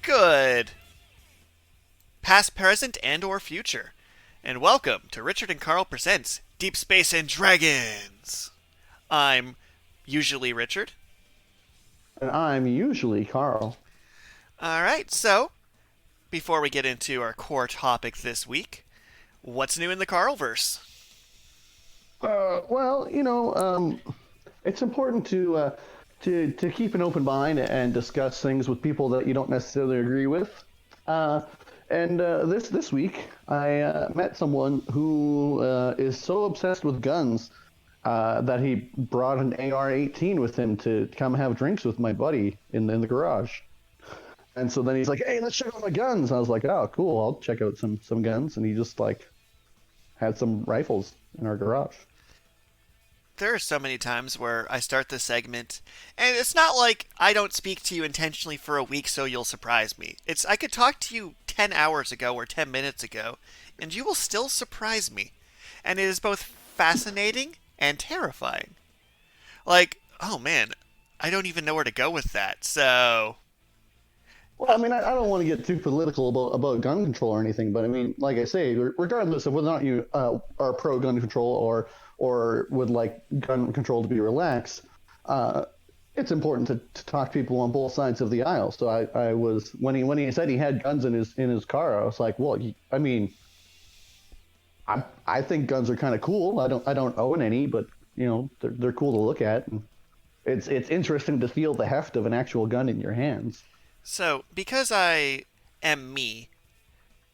Good. Past, present, and or future. And welcome to Richard and Karl presents Deep Space and Dragons. I'm usually Richard. And I'm usually Carl. Alright, so before we get into our core topic this week, what's new in the Karlverse? Well, it's important to keep an open mind and discuss things with people that you don't necessarily agree with. And this week, I met someone who is so obsessed with guns that he brought an AR-18 with him to come have drinks with my buddy in the garage. And so then he's like, "Hey, let's check out my guns." I was like, "Oh, cool. I'll check out some guns." And he just had some rifles in our garage. There are so many times where I start this segment, and it's not like I don't speak to you intentionally for a week so you'll surprise me. It's I could talk to you 10 hours ago or 10 minutes ago, and you will still surprise me. And it is both fascinating and terrifying. Like, oh man, I don't even know where to go with that. So, Well, I mean, I don't want to get too political about gun control or anything, but I mean, like I say, regardless of whether or not you are pro gun control or would like gun control to be relaxed, it's important to talk to people on both sides of the aisle. So I was when he said he had guns in his car, I was like, well, I mean, I think guns are kind of cool. I don't own any, but they're cool to look at. And it's interesting to feel the heft of an actual gun in your hands. so because I am me,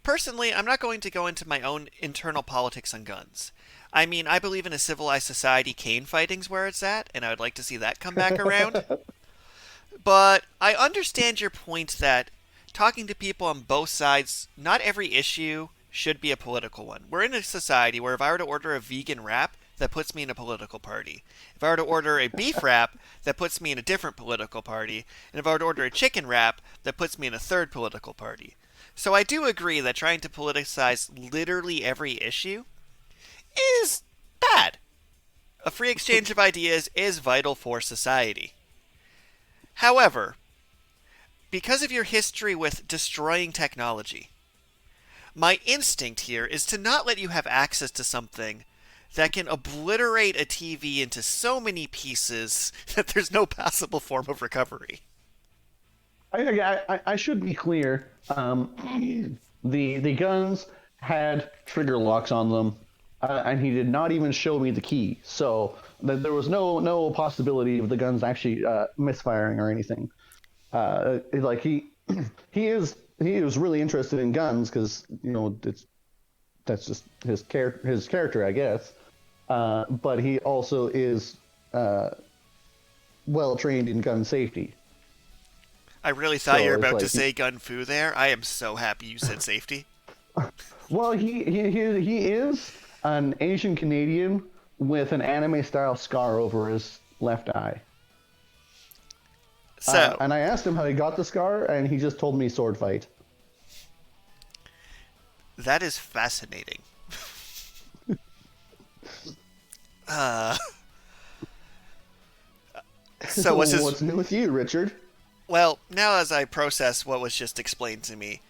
personally, I'm not going to go into my own internal politics on guns. I mean, I believe in a civilized society, cane fighting's where it's at, and I would like to see that come back around. But I understand your point that talking to people on both sides, not every issue should be a political one. We're in a society where if I were to order a vegan wrap, that puts me in a political party. If I were to order a beef wrap, that puts me in a different political party. And if I were to order a chicken wrap, that puts me in a third political party. So I do agree that trying to politicize literally every issue is bad. A free exchange of ideas is vital for society. However, because of your history with destroying technology, my instinct here is to not let you have access to something that can obliterate a TV into so many pieces that there's no possible form of recovery. I should be clear. The guns had trigger locks on them, and he did not even show me the key. So there was no possibility of the guns actually misfiring or anything. Like he was really interested in guns because that's just his character, I guess. But he also is well trained in gun safety. I really thought you were So it's about to like say gun fu there. I am so happy you said safety. well, he is an Asian Canadian with an anime style scar over his left eye. So, And I asked him how he got the scar, and he just told me sword fight. that is fascinating. Uh, so what's his... What's new with you, Richard? Well, now as I process what was just explained to me,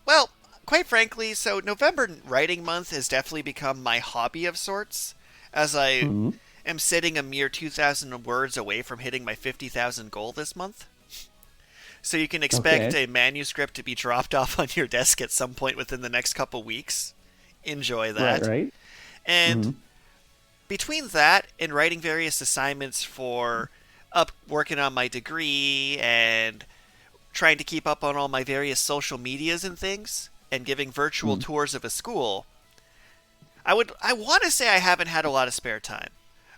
well, quite frankly, so November writing month has definitely become my hobby of sorts, as I Hmm. am sitting a mere 2,000 words away from hitting my 50,000 goal this month. So you can expect Okay. a manuscript to be dropped off on your desk at some point within the next couple weeks. Enjoy Right, that. right. And Hmm. between that and writing various assignments for up working on my degree and trying to keep up on all my various social medias and things and giving virtual tours of a school, I want to say I haven't had a lot of spare time.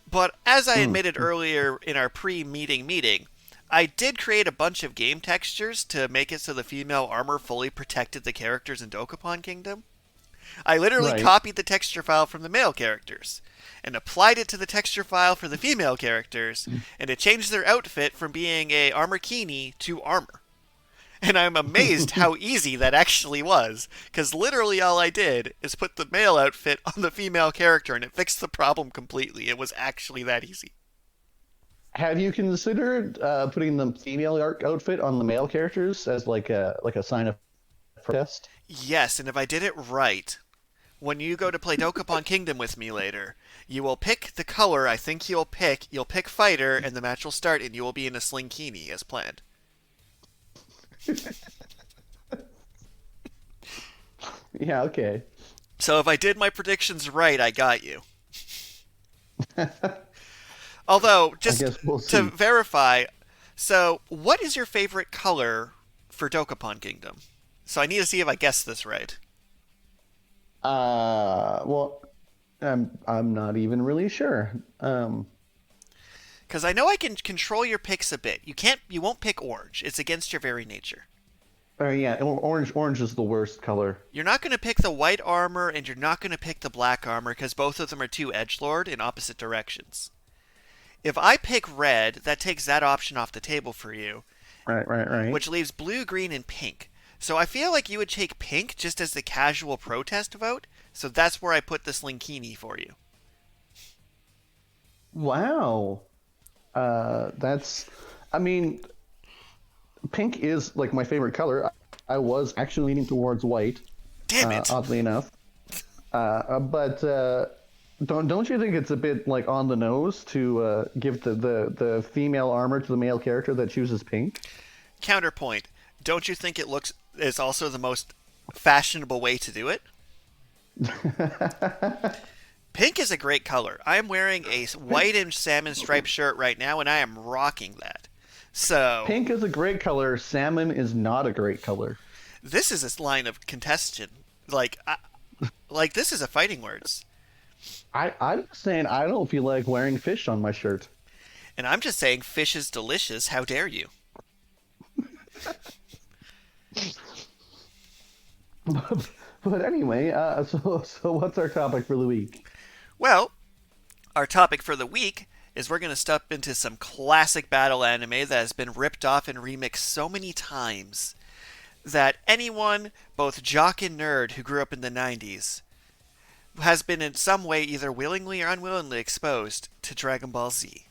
But as I Mm. admitted earlier in our meeting, I did create a bunch of game textures to make it so the female armor fully protected the characters in Dokapon Kingdom. I literally Right. copied the texture file from the male characters and applied it to the texture file for the female characters, and it changed their outfit from being a armor kini to armor. And I'm amazed how easy that actually was, because literally all I did is put the male outfit on the female character, and it fixed the problem completely. It was actually that easy. Have you considered putting the female outfit on the male characters as like a sign of protest? Yes, and if I did it right, when you go to play Dokapon Kingdom with me later, you will pick the color I think you'll pick. You'll pick fighter, and the match will start, and you will be in a slinkini as planned. Yeah, okay. So if I did my predictions right, I got you. Although, I just guess we'll to see. verify, so what is your favorite color for Dokapon Kingdom? So I need to see if I guessed this right. Well, I'm not even really sure. Because I know I can control your picks a bit. You won't pick orange. It's against your very nature. Yeah, orange is the worst color. You're not going to pick the white armor, and you're not going to pick the black armor because both of them are too edgelord in opposite directions. If I pick red, that takes that option off the table for you, Right. which leaves blue, green, and pink. So I feel like you would take pink just as the casual protest vote. So that's where I put the Slinkini for you. Wow. That's. I mean, pink is like my favorite color. I was actually leaning towards white, Damn it! oddly enough. But don't you think it's a bit like on the nose to give the female armor to the male character that chooses pink? Counterpoint. Don't you think it looks is also the most fashionable way to do it? Pink is a great color. I am wearing a white and salmon striped shirt right now, and I am rocking that. So Pink is a great color. Salmon is not a great color. this is a line of contention. Like this is a fighting words, I'm saying I don't feel like wearing fish on my shirt. and I'm just saying fish is delicious. How dare you? But anyway, so what's our topic for the week? Well, our topic for the week is we're going to step into some classic battle anime that has been ripped off and remixed so many times that anyone, both jock and nerd, who grew up in the 90s has been in some way either willingly or unwillingly exposed to Dragon Ball Z.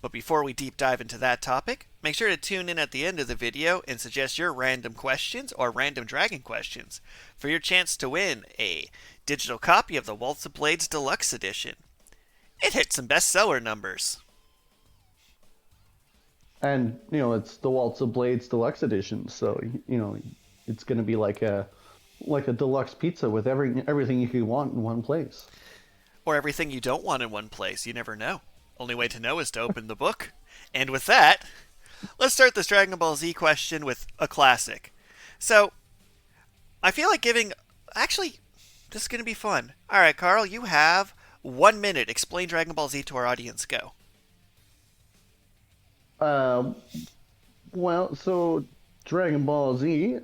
But before we deep dive into that topic, make sure to tune in at the end of the video and suggest your random questions or random dragon questions for your chance to win a digital copy of the Waltz of Blades Deluxe Edition. It hit some bestseller numbers. And it's the Waltz of Blades Deluxe Edition, so it's going to be like a deluxe pizza with everything you could want in one place. Or everything you don't want in one place, you never know. Only way to know is to open the book. And with that, let's start this Dragon Ball Z question with a classic. So, I feel like giving. Actually, this is going to be fun. Alright, Karl, you have 1 minute. Explain Dragon Ball Z to our audience. Go. Um, well, so Dragon Ball Z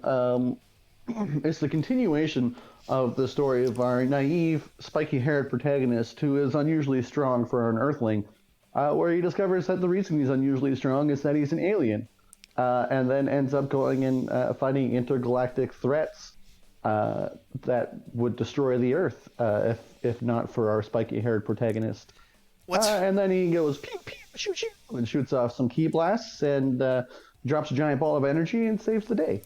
is the continuation of the story of our naive, spiky-haired protagonist who is unusually strong for an Earthling, where he discovers that the reason he's unusually strong is that he's an alien, and then ends up going and fighting intergalactic threats that would destroy the Earth if not for our spiky-haired protagonist. What's And then he goes pew pew shoo shoo and shoots off some key blasts and drops a giant ball of energy and saves the day.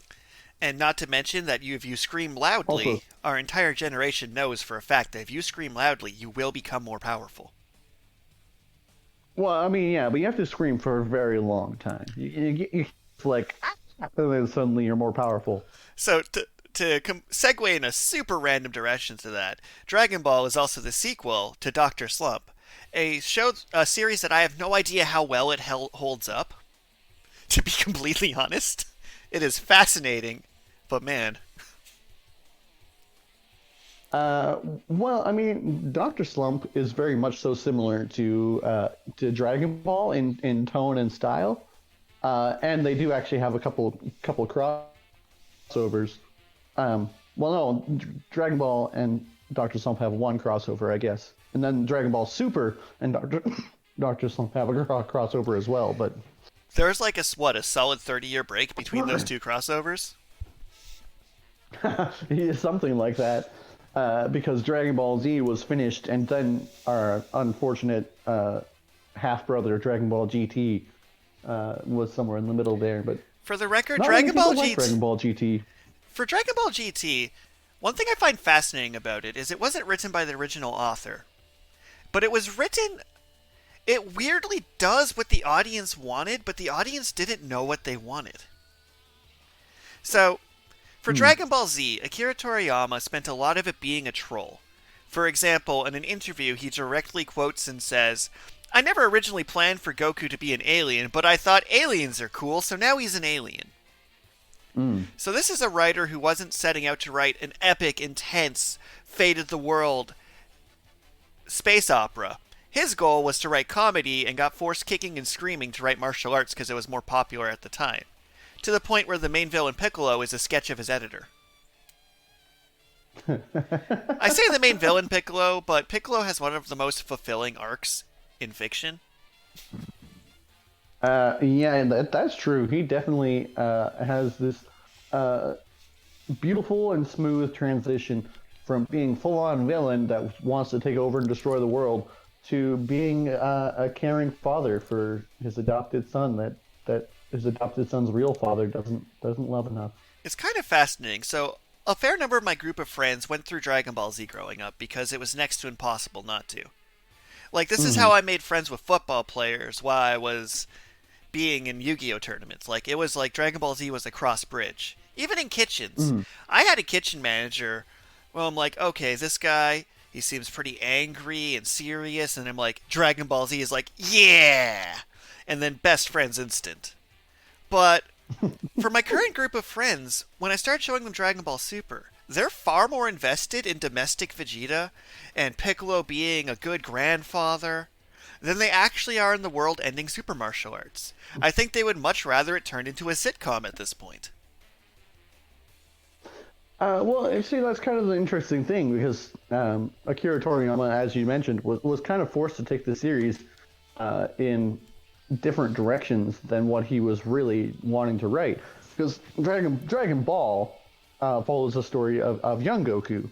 And not to mention that if you scream loudly, Also, our entire generation knows for a fact that if you scream loudly, you will become more powerful. well, I mean, yeah, but you have to scream for a very long time. It's like, and then suddenly you're more powerful. So segue in a super random direction to that, Dragon Ball is also the sequel to Doctor Slump, a series that I have no idea how well it holds up. To be completely honest, it is fascinating, but man, Well, I mean, Doctor Slump is very much so similar to Dragon Ball in tone and style, and they do actually have a couple crossovers. Well, no, Dragon Ball and Doctor Slump have one crossover, I guess, and then Dragon Ball Super and Doctor Slump have a crossover as well. But there's like a solid 30-year break between those two crossovers. something like that, because Dragon Ball Z was finished, and then our unfortunate half brother Dragon Ball GT was somewhere in the middle there. But For the record, not many Dragon Ball people like GT. Dragon Ball GT. For Dragon Ball GT, one thing I find fascinating about it is it wasn't written by the original author, but it was written. It weirdly does what the audience wanted, but the audience didn't know what they wanted. So, for Dragon Ball Z, Akira Toriyama spent a lot of it being a troll. For example, in an interview, he directly quotes and says, "I never originally planned for Goku to be an alien, but I thought aliens are cool, so now he's an alien." So this is a writer who wasn't setting out to write an epic, intense, fate of the world space opera. His goal was to write comedy and got forced kicking and screaming to write martial arts because it was more popular at the time. To the point where the main villain Piccolo is a sketch of his editor. I say the main villain Piccolo, but Piccolo has one of the most fulfilling arcs in fiction. Yeah, that's true. He definitely has this beautiful and smooth transition from being full-on villain that wants to take over and destroy the world to being a caring father for his adopted son that his adopted son's real father doesn't love enough. It's kind of fascinating. So, a fair number of my group of friends went through Dragon Ball Z growing up because it was next to impossible not to. Like, this is how I made friends with football players while I was being in Yu-Gi-Oh tournaments. Like, it was like Dragon Ball Z was a cross bridge. Even in kitchens. I had a kitchen manager. Well, I'm like, okay, this guy, he seems pretty angry and serious. And I'm like, Dragon Ball Z is like, yeah! And then best friends instant. But for my current group of friends, when I start showing them Dragon Ball Super, they're far more invested in domestic Vegeta and Piccolo being a good grandfather than they actually are in the world-ending super martial arts. I think they would much rather it turned into a sitcom at this point. Well, see, that's kind of the interesting thing because Akira Toriyama, as you mentioned, was kind of forced to take the series in different directions than what he was really wanting to write. Because Dragon Ball follows the story of young Goku,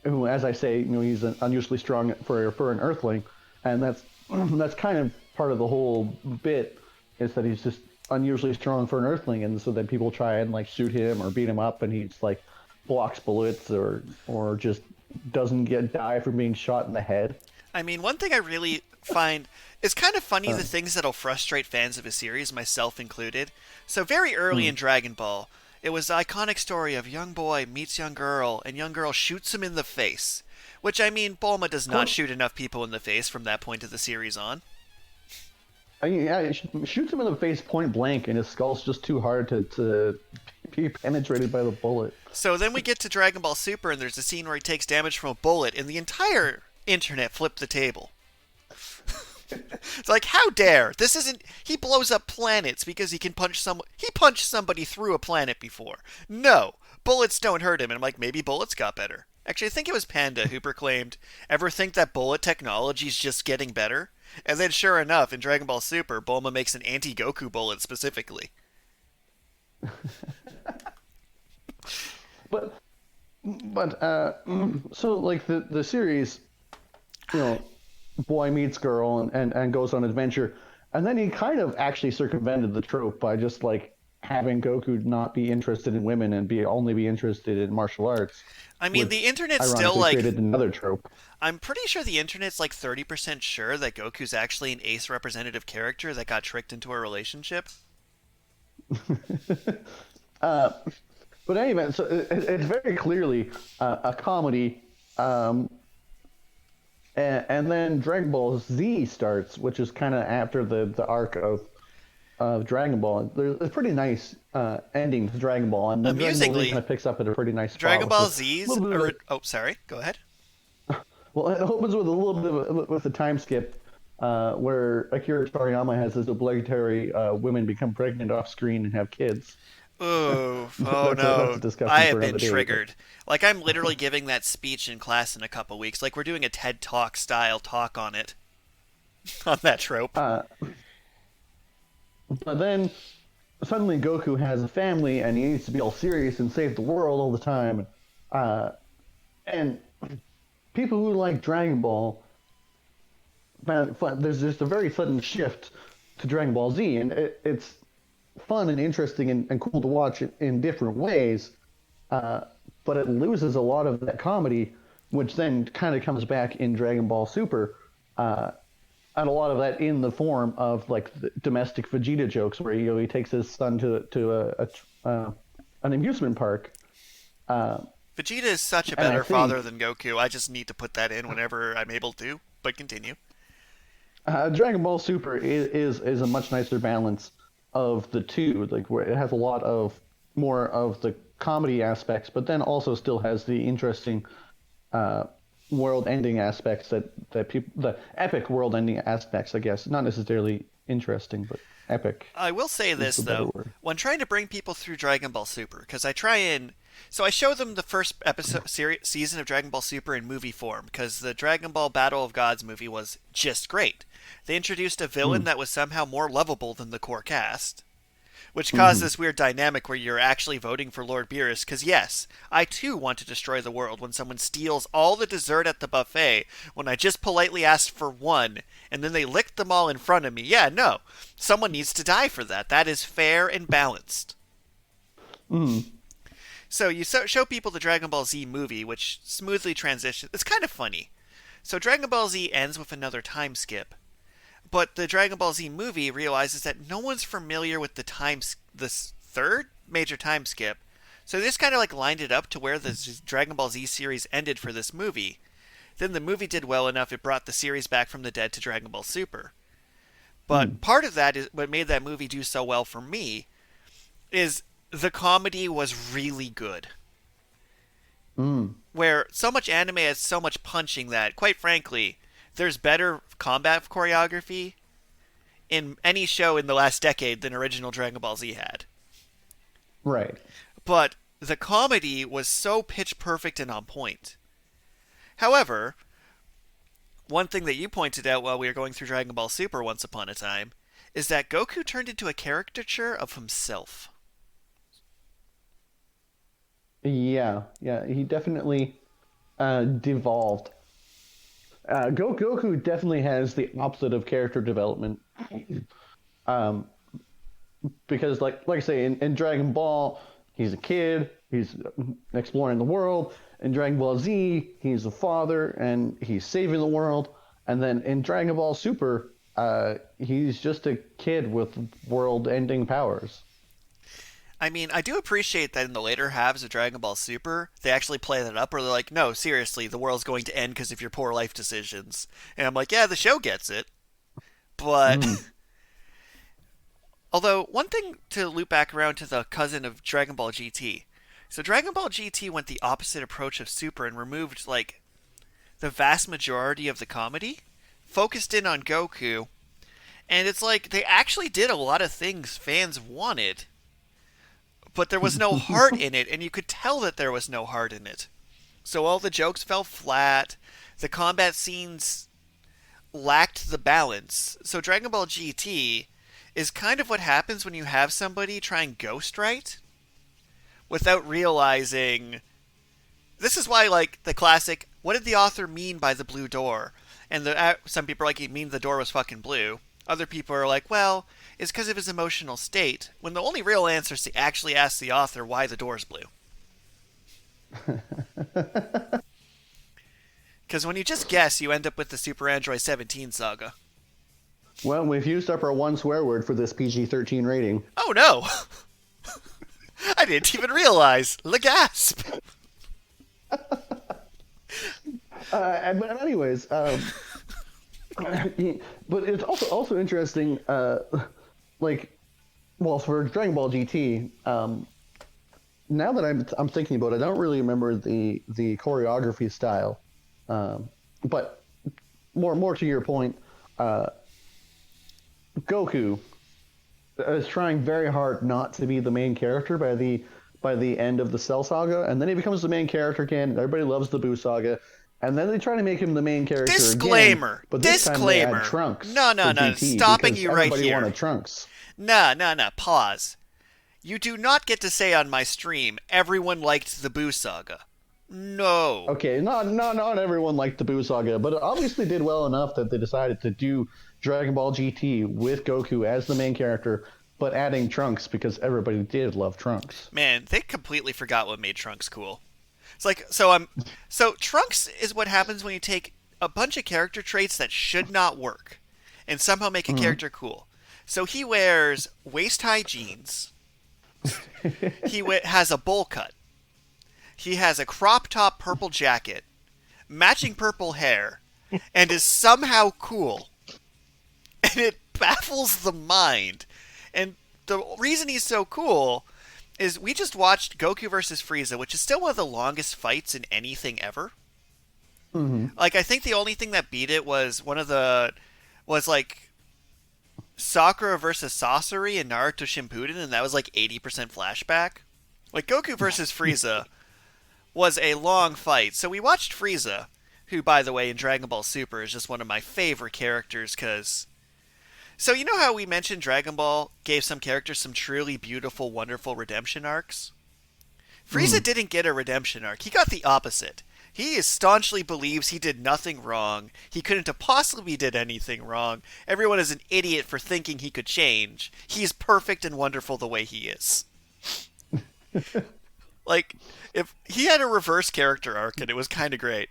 who, as I say, he's unusually strong for an Earthling, and that's kind of part of the whole bit is that he's just unusually strong for an Earthling, and so then people try and like shoot him or beat him up, and he's like blocks bullets or just doesn't die from being shot in the head. I mean, one thing I really find is kind of funny the things that'll frustrate fans of a series, myself included. So very early in Dragon Ball, it was the iconic story of young boy meets young girl, and young girl shoots him in the face. Which, I mean, Bulma does not shoot enough people in the face from that point of the series on. I mean, yeah, it shoots him in the face point blank, and his skull's just too hard to be penetrated by the bullet. So then we get to Dragon Ball Super, and there's a scene where he takes damage from a bullet, and the entire internet flipped the table. It's like, how dare? This isn't... He blows up planets because he can punch someone... He punched somebody through a planet before. No, bullets don't hurt him. And I'm like, maybe bullets got better. Actually, I think it was Panda who proclaimed, ever think that bullet technology's just getting better? And then sure enough, in Dragon Ball Super, Bulma makes an anti-Goku bullet specifically. But so like the series, boy meets girl and goes on adventure, and then he kind of actually circumvented the trope by just like having Goku not be interested in women and only be interested in martial arts. I mean, the internet's still like... created another trope. I'm pretty sure the internet's like 30% sure that Goku's actually an ace representative character that got tricked into a relationship. But anyway, so it's very clearly a comedy. And then Dragon Ball Z starts, which is kind of after the arc of Dragon Ball. There's a pretty nice ending to Dragon Ball, and then Dragon Ball Z kind of picks up at a pretty nice spot. Dragon Ball Z's... Oh, sorry. Go ahead. Well, it opens with a little bit with a time skip where Akira Toriyama has this obligatory women become pregnant off screen and have kids. Ooh, oh no, I have been triggered. Like, I'm literally giving that speech in class in a couple weeks. Like, we're doing a TED Talk style talk on it. On that trope. But then, suddenly Goku has a family, and he needs to be all serious and save the world all the time. And people who like Dragon Ball there's just a very sudden shift to Dragon Ball Z, and it's fun and interesting and cool to watch in different ways. Uh, but it loses a lot of that comedy, which then kind of comes back in Dragon Ball Super, and a lot of that in the form of like the domestic Vegeta jokes, where he takes his son to an amusement park. Uh, Vegeta is such a and I better father think than Goku. I just need to put that in whenever I'm able to. But continue. Dragon Ball Super is a much nicer balance of the two, like where it has a lot of more of the comedy aspects, but then also still has the interesting uh, world-ending aspects that people the epic world-ending aspects, I guess, not necessarily interesting, but epic I will say is this the better though, word. when trying to bring people through Dragon Ball Super, because I try and I show them the first season of Dragon Ball Super in movie form, because the Dragon Ball Battle of Gods movie was just great. They introduced a villain Mm. that was somehow more lovable than the core cast, which caused Hmm. this weird dynamic where you're actually voting for Lord Beerus. Because yes, I too want to destroy the world when someone steals all the dessert at the buffet when I just politely asked for one, and then they licked them all in front of me. Yeah, no, someone needs to die for that. That is fair and balanced. Mm. So you show people the Dragon Ball Z movie, which smoothly transitions. It's kind of funny. So Dragon Ball Z ends with another time skip, but the Dragon Ball Z movie realizes that no one's familiar with this third major time skip. So they just kind of like lined it up to where the Dragon Ball Z series ended for this movie. Then the movie did well enough it brought the series back from the dead to Dragon Ball Super. Mm. But part of that is what made that movie do so well for me is the comedy was really good. Mm. Where so much anime has so much punching that, quite frankly, there's better combat choreography in any show in the last decade than original Dragon Ball Z had. Right. But the comedy was so pitch perfect and on point. However, one thing that you pointed out while we were going through Dragon Ball Super once upon a time is that Goku turned into a caricature of himself. Yeah. Yeah. He definitely devolved. Goku definitely has the opposite of character development. Um, because like I say in Dragon Ball, he's a kid, he's exploring the world. In Dragon Ball Z, he's a father and he's saving the world. And then in Dragon Ball Super, he's just a kid with world-ending powers. I mean, I do appreciate that in the later halves of Dragon Ball Super, they actually play that up where they're like, no, seriously, the world's going to end because of your poor life decisions. And I'm like, yeah, the show gets it. But Mm. although one thing to loop back around to the cousin of Dragon Ball GT. So Dragon Ball GT went the opposite approach of Super and removed like the vast majority of the comedy, focused in on Goku, and it's like they actually did a lot of things fans wanted, but there was no heart in it, and you could tell that there was no heart in it. So all the jokes fell flat, the combat scenes lacked the balance. So Dragon Ball GT is kind of what happens when you have somebody try and ghostwrite without realizing. This is why, like, the classic, what did the author mean by the blue door? And some people are like, he means the door was fucking blue. Other people are like, well, it's because of his emotional state, when the only real answer is to actually ask the author why the door's blue. Because when you just guess, you end up with the Super Android 17 saga. Well, we've used up our one swear word for this PG-13 rating. Oh no! I didn't even realize. The gasp! But anyways, but it's also interesting. Like, well, for Dragon Ball GT, now that I'm thinking about it, I don't really remember the choreography style. But more to your point, Goku is trying very hard not to be the main character by the end of the Cell Saga, and then he becomes the main character again. And everybody loves the Buu Saga, and then they try to make him the main character Disclaimer! again. But this time they Disclaimer! add Trunks No, for no. GT Stopping because you right everybody here. wanted Trunks. No. Pause. You do not get to say on my stream, everyone liked the Boo Saga. No. Okay, not everyone liked the Boo Saga, but it obviously did well enough that they decided to do Dragon Ball GT with Goku as the main character, but adding Trunks because everybody did love Trunks. Man, they completely forgot what made Trunks cool. It's like so Trunks is what happens when you take a bunch of character traits that should not work and somehow make a Mm-hmm. character cool. So he wears waist-high jeans. Has a bowl cut. He has a crop top purple jacket, matching purple hair, and is somehow cool. And it baffles the mind. And the reason he's so cool is we just watched Goku versus Frieza, which is still one of the longest fights in anything ever. Mm-hmm. Like I think the only thing that beat it was was like Sakura versus Sorcery in Naruto Shippuden, and that was like 80% flashback. Like Goku versus Frieza was a long fight. So we watched Frieza, who by the way in Dragon Ball Super is just one of my favorite characters cuz so you know how we mentioned Dragon Ball gave some characters some truly beautiful, wonderful redemption arcs? Frieza Mm-hmm. didn't get a redemption arc. He got the opposite. He staunchly believes he did nothing wrong. He couldn't have possibly did anything wrong. Everyone is an idiot for thinking he could change. He's perfect and wonderful the way he is. Like, if he had a reverse character arc, and it was kind of great.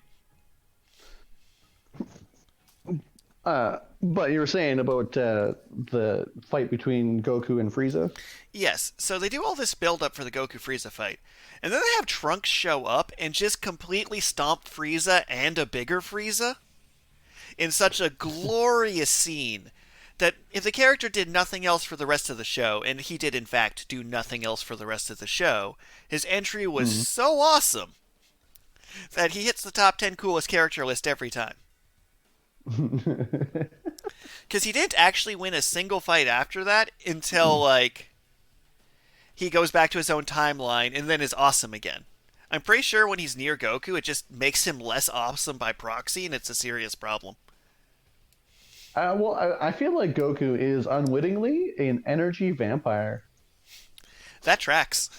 But you were saying about the fight between Goku and Frieza. Yes, so they do all this build up for the Goku Frieza fight. And then they have Trunks show up and just completely stomp Frieza and a bigger Frieza in such a glorious scene that if the character did nothing else for the rest of the show, and he did in fact do nothing else for the rest of the show, his entry was Mm-hmm. so awesome that he hits the top 10 coolest character list every time. Because he didn't actually win a single fight after that until, like, he goes back to his own timeline and then is awesome again. I'm pretty sure when he's near Goku, it just makes him less awesome by proxy, and it's a serious problem. I feel like Goku is unwittingly an energy vampire. That tracks.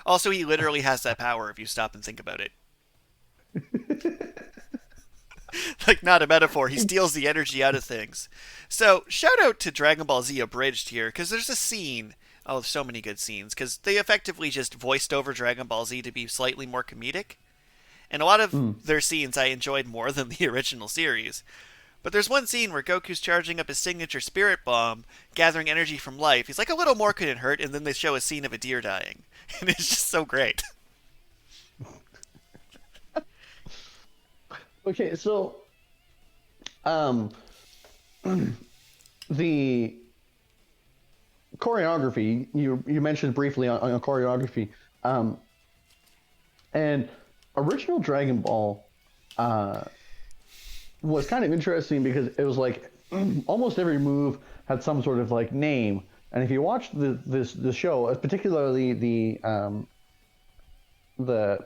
Also, he literally has that power if you stop and think about it. Like, not a metaphor. He steals the energy out of things. So, shout out to Dragon Ball Z Abridged here, because there's a scene. Oh, so many good scenes, because they effectively just voiced over Dragon Ball Z to be slightly more comedic. And a lot Mm. of their scenes I enjoyed more than the original series. But there's one scene where Goku's charging up his signature spirit bomb, gathering energy from life. He's like, a little more couldn't hurt, and then they show a scene of a deer dying. And it's just so great. Okay, so um, the choreography you mentioned briefly on choreography, um, and original Dragon Ball uh, was kind of interesting because it was like almost every move had some sort of like name, and if you watch the show, particularly the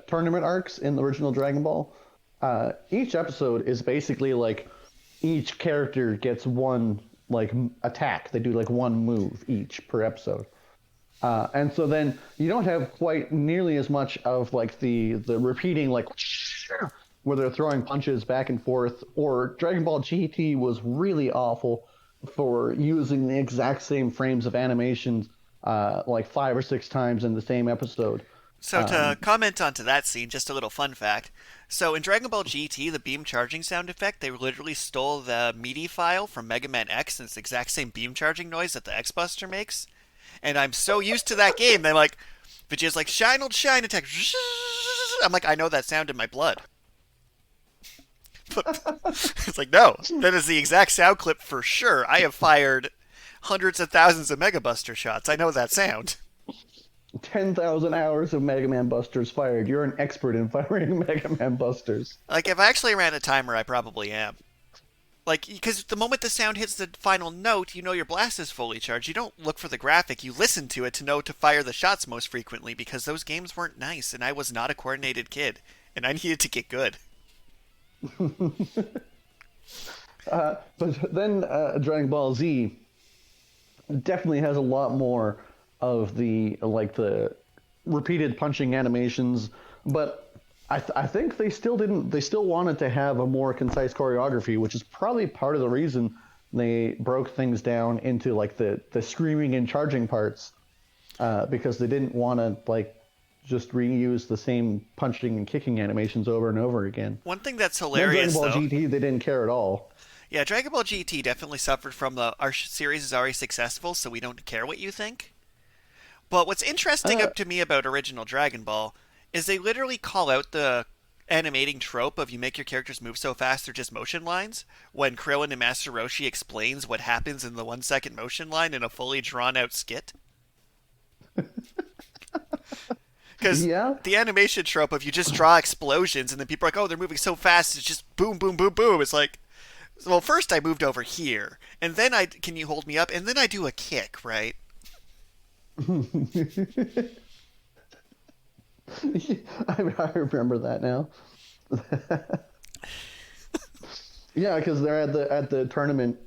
tournament arcs in the original Dragon Ball, each episode is basically like each character gets one like attack. They do like one move each per episode. And so then you don't have quite nearly as much of like the repeating like where they're throwing punches back and forth. Or Dragon Ball GT was really awful for using the exact same frames of animations like 5 or 6 times in the same episode. So to comment onto that scene, just a little fun fact. So in Dragon Ball GT, the beam charging sound effect, they literally stole the MIDI file from Mega Man X, and it's the exact same beam charging noise that the X Buster makes. And I'm so used to that game, they're like, Vegeta's like, shine old shine attack. I'm like, I know that sound in my blood. It's like, no, that is the exact sound clip for sure. I have fired hundreds of thousands of Mega Buster shots. I know that sound. 10,000 hours of Mega Man Busters fired. You're an expert in firing Mega Man Busters. Like, if I actually ran a timer, I probably am. Like, because the moment the sound hits the final note, you know your blast is fully charged. You don't look for the graphic, you listen to it to know to fire the shots most frequently, because those games weren't nice, and I was not a coordinated kid, and I needed to get good. But then Dragon Ball Z definitely has a lot more of the like the repeated punching animations, but I think they still didn't. They still wanted to have a more concise choreography, which is probably part of the reason they broke things down into like the screaming and charging parts, because they didn't want to like just reuse the same punching and kicking animations over and over again. One thing that's And then Dragon hilarious, Ball though, GT, they didn't care at all. yeah, Dragon Ball GT definitely suffered from the our series is already successful, so we don't care what you think. But what's interesting Uh, up to me about original Dragon Ball is they literally call out the animating trope of you make your characters move so fast they're just motion lines when Krillin and Master Roshi explains what happens in the 1 second motion line in a fully drawn out skit. Because yeah, the animation trope of you just draw explosions and then people are like, oh, they're moving so fast, it's just boom, boom, boom, boom. It's like, well, first I moved over here, and then can you hold me up? And then I do a kick, right? I remember that now. Yeah, because they're at the tournament,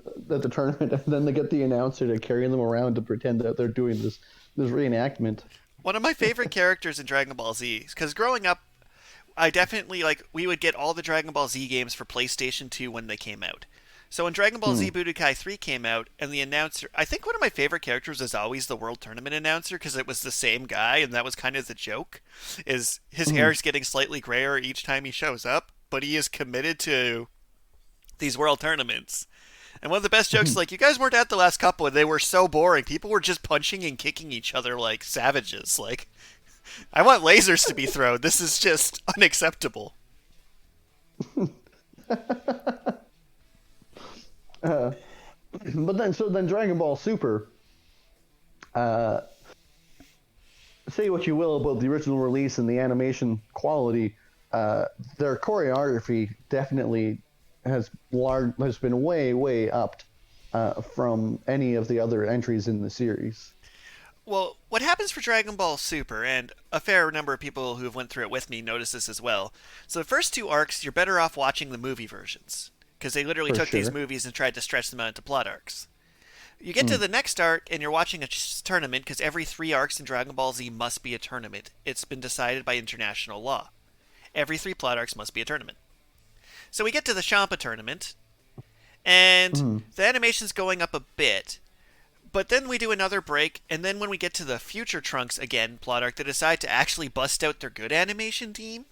and then they get the announcer to carry them around to pretend that they're doing this reenactment. One of my favorite characters in Dragon Ball Z, because growing up, I definitely we would get all the Dragon Ball Z games for PlayStation 2 when they came out. So when Dragon Ball Hmm. Z Budokai 3 came out, and the announcer, I think one of my favorite characters is always the World Tournament announcer because it was the same guy, and that was kind of the joke. Is his Hmm. hair is getting slightly grayer each time he shows up, but he is committed to these World Tournaments. And one of the best jokes is like, you guys weren't at the last couple, and they were so boring. People were just punching and kicking each other like savages. Like, I want lasers to be thrown. This is just unacceptable. uh, but then Dragon Ball Super. Uh, Say what you will about the original release and the animation quality, their choreography definitely has been way upped from any of the other entries in the series. Well, what happens for Dragon Ball Super, and a fair number of people who have went through it with me notice this as well. So the first two arcs, you're better off watching the movie versions because they literally For took these sure. movies and tried to stretch them out into plot arcs. You get to Mm. the next arc and you're watching a tournament because every 3 arcs in Dragon Ball Z must be a tournament. It's been decided by international law. Every 3 plot arcs must be a tournament. So we get to the Champa tournament, and Mm. the animation's going up a bit. But then we do another break, and then when we get to the Future Trunks again plot arc, they decide to actually bust out their good animation team.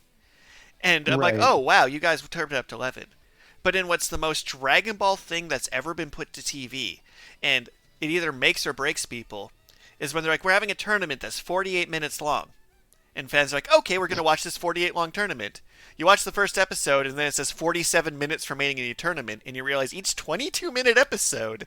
And I'm like, Right. oh wow, you guys turned it up to 11. But in what's the most Dragon Ball thing that's ever been put to TV, and it either makes or breaks people, is when they're like, we're having a tournament that's 48 minutes long. And fans are like, okay, we're going to watch this 48 long tournament. You watch the first episode, and then it says 47 minutes remaining in the tournament, and you realize each 22-minute episode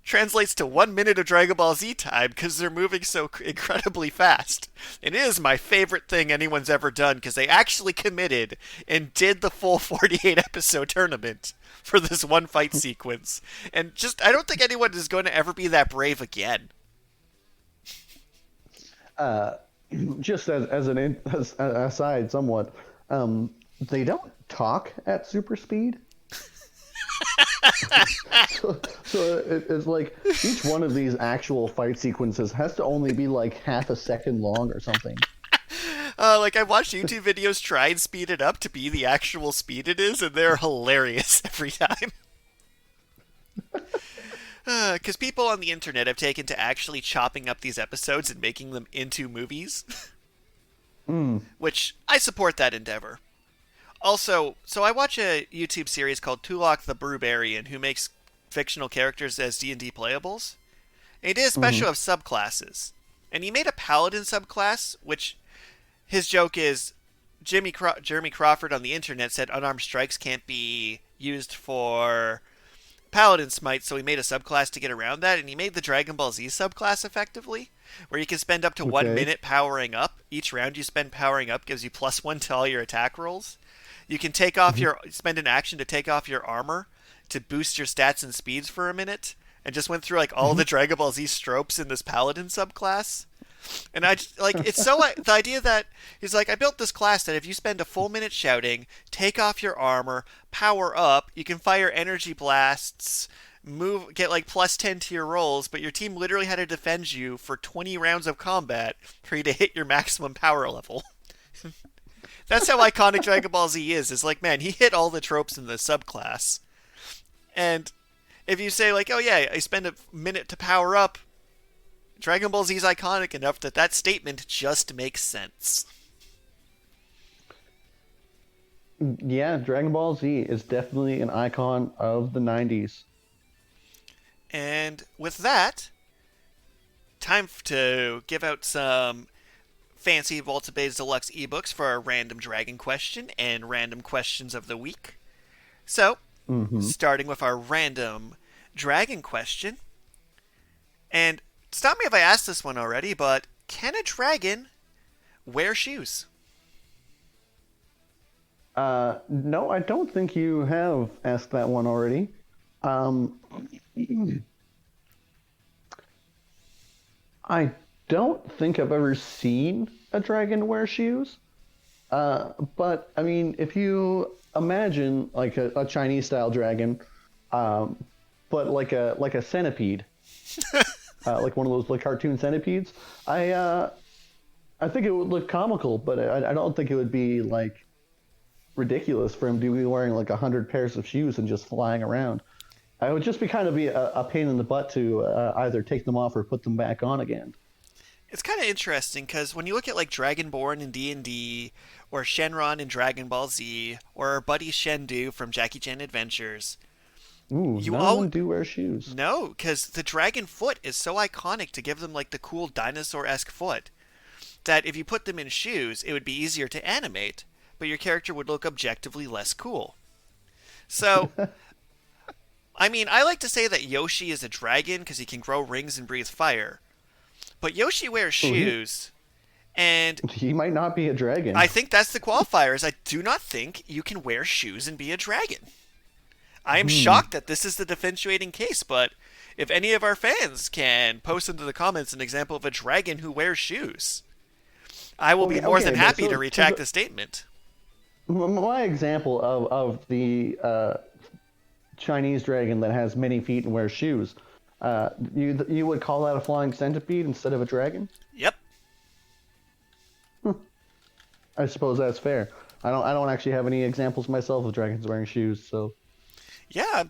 translates to 1 minute of Dragon Ball Z time because they're moving so incredibly fast. It is my favorite thing anyone's ever done because they actually committed and did the full 48 episode tournament for this one fight sequence. And just, I don't think anyone is going to ever be that brave again. Uh, just as an aside, somewhat, they don't talk at super speed. It's like each one of these actual fight sequences has to only be like half a second long or something. I've watched YouTube videos try and speed it up to be the actual speed it is, and they're hilarious every time. Because people on the internet have taken to actually chopping up these episodes and making them into movies, Mm. which I support that endeavor. Also, so I watch a YouTube series called Tulok the Brewbarian, who makes fictional characters as D&D playables. And he did a Hmm. special of subclasses. And he made a paladin subclass, which his joke is Jeremy Crawford on the internet said unarmed strikes can't be used for Paladin Smite, so he made a subclass to get around that, and he made the Dragon Ball Z subclass effectively, where you can spend up to one Okay. minute powering up. Each round you spend powering up gives you +1 to all your attack rolls. You can take off Mhm. spend an action to take off your armor to boost your stats and speeds for a minute, and just went through like all Mhm. the Dragon Ball Z tropes in this Paladin subclass. And I just, like it's so the idea that he's like I built this class that if you spend a full minute shouting, take off your armor, power up, you can fire energy blasts, move get like +10 to your rolls, but your team literally had to defend you for 20 rounds of combat for you to hit your maximum power level. That's how iconic Dragon Ball Z is. It's like, man, he hit all the tropes in the subclass. And if you say like, oh yeah, I spend a minute to power up, Dragon Ball Z is iconic enough that that statement just makes sense. Yeah, Dragon Ball Z is definitely an icon of the 90s. And with that, time to give out some fancy Volta Beta Deluxe ebooks for our random dragon question and random questions of the week. So, Hmm. starting with our random dragon question. And stop me if I asked this one already, but can a dragon wear shoes? No, I don't think you have asked that one already. Um, I don't think I've ever seen a dragon wear shoes. But I mean, if you imagine like a Chinese style dragon, um, but like a centipede, like one of those like cartoon centipedes, I think it would look comical, but I don't think it would be like ridiculous for him to be wearing like 100 pairs of shoes and just flying around. I would just be kind of be a pain in the butt to either take them off or put them back on again. It's kind of interesting because when you look at like Dragonborn in D&D, or Shenron in Dragon Ball Z, or our buddy Shendu from Jackie Chan Adventures, Ooh, you none of all them do wear shoes. know because the dragon foot is so iconic to give them like the cool dinosaur-esque foot that if you put them in shoes, it would be easier to animate, but your character would look objectively less cool. So, I mean, I like to say that Yoshi is a dragon because he can grow rings and breathe fire, but Yoshi wears Ooh, shoes, and he might not be a dragon. I think that's the qualifiers. I do not think you can wear shoes and be a dragon. I am Hmm. shocked that this is the differentiating case, but if any of our fans can post into the comments an example of a dragon who wears shoes, I will be Okay, more than okay, but happy to retract the statement. my example of the Chinese dragon that has many feet and wears shoes, you would call that a flying centipede instead of a dragon? Yep. I suppose that's fair. I don't actually have any examples myself of dragons wearing shoes, so Yeah,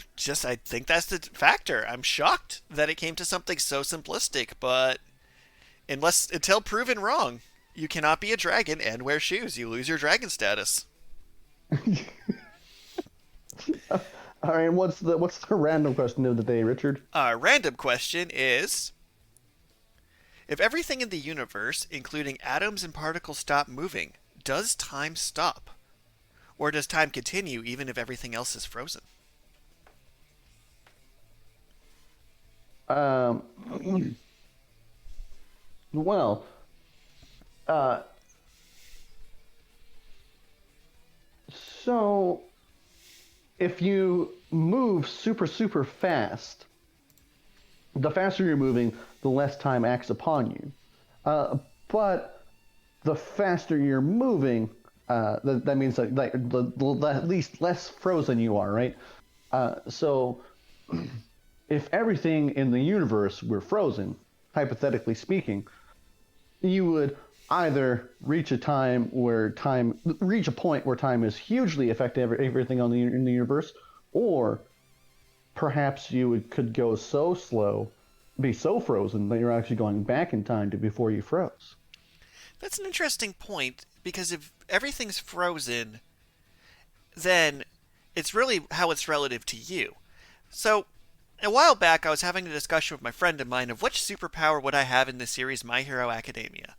I think that's the factor. I'm shocked that it came to something so simplistic, but until proven wrong, you cannot be a dragon and wear shoes. You lose your dragon status. all right. What's the random question of the day, Richard? Our random question is: if everything in the universe, including atoms and particles, stop moving, does time stop? Or does time continue even if everything else is frozen? Um, well, uh, so if you move super super fast, the faster you're moving, the less time acts upon you. But the faster you're moving, that means like the at least less frozen you are, right? So if everything in the universe were frozen, hypothetically speaking, you would either reach a point where time is hugely affecting everything in the universe, or perhaps could go so slow, be so frozen that you're actually going back in time to before you froze. That's an interesting point because if everything's frozen, then it's really how it's relative to you. So, a while back, I was having a discussion with my friend of mine of which superpower would I have in the series My Hero Academia.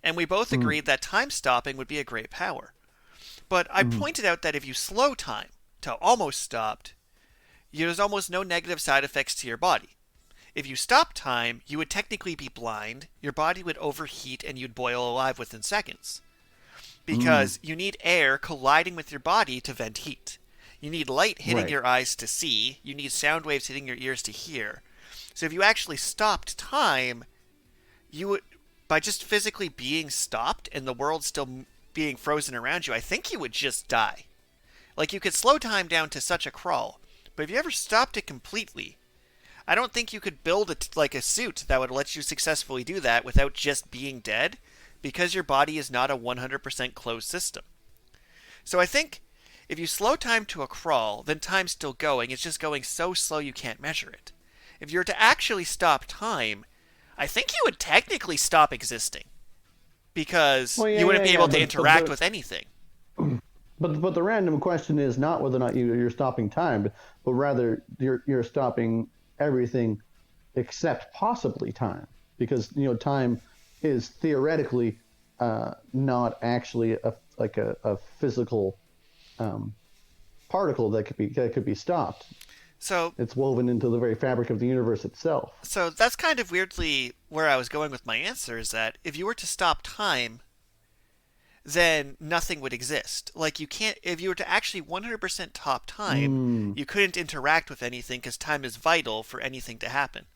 And we both Mm, agreed that time stopping would be a great power. But I mm, pointed out that if you slow time to almost stopped, there's almost no negative side effects to your body. If you stop time, you would technically be blind, your body would overheat, and you'd boil alive within seconds. mm. Because you need air colliding with your body to vent heat. You need light hitting Right. your eyes to see. You need sound waves hitting your ears to hear. So if you actually stopped time, you would, by just physically being stopped and the world still being frozen around you, I think you would just die. Like you could slow time down to such a crawl, but if you ever stopped it completely, I don't think you could build like a suit that would let you successfully do that without just being dead, because your body is not a 100% closed system. So I think if you slow time to a crawl, then time's still going. It's just going so slow you can't measure it. If you were to actually stop time, I think you would technically stop existing because Well, you wouldn't be yeah. able to interact with anything. But the random question is not whether or not you're stopping time, but rather you're stopping everything except possibly time, because time is theoretically not actually a physical particle that could be stopped. So It's woven into the very fabric of the universe itself. so that's kind of weirdly where I was going with my answer is that if you were to stop time, then nothing would exist. Like you can't if you were to actually 100% stop time, Mm. you couldn't interact with anything because time is vital for anything to happen.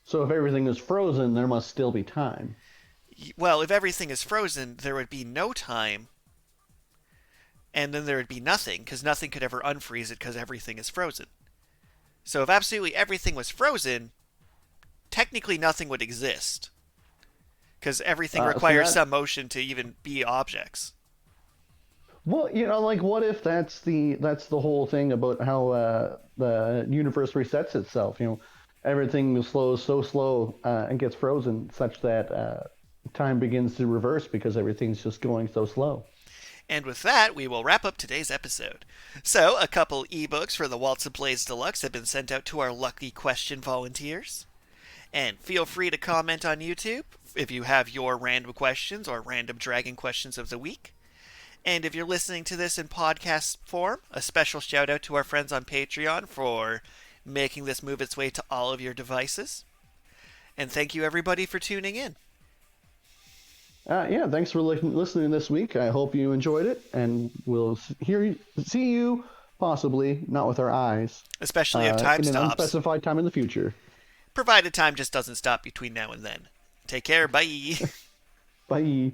So if everything is frozen, there must still be time. Well, if everything is frozen, there would be no time, and then there would be nothing because nothing could ever unfreeze it because everything is frozen. So if absolutely everything was frozen, technically nothing would exist because everything So requires that some motion to even be objects. Well, like what if that's the whole thing about how the universe resets itself? Everything slows so slow and gets frozen such that time begins to reverse because everything's just going so slow. And with that, we will wrap up today's episode. So, a couple ebooks for the Waltz of Blaze Deluxe have been sent out to our lucky question volunteers. And feel free to comment on YouTube if you have your random questions or random dragon questions of the week. And if you're listening to this in podcast form, a special shout out to our friends on Patreon for making this move its way to all of your devices. And thank you everybody for tuning in. Yeah, thanks for listening this week. I hope you enjoyed it, and we'll see you possibly not with our eyes Especially if time in an stops. unspecified time in the future. Provided time just doesn't stop between now and then. Take care, bye. Bye.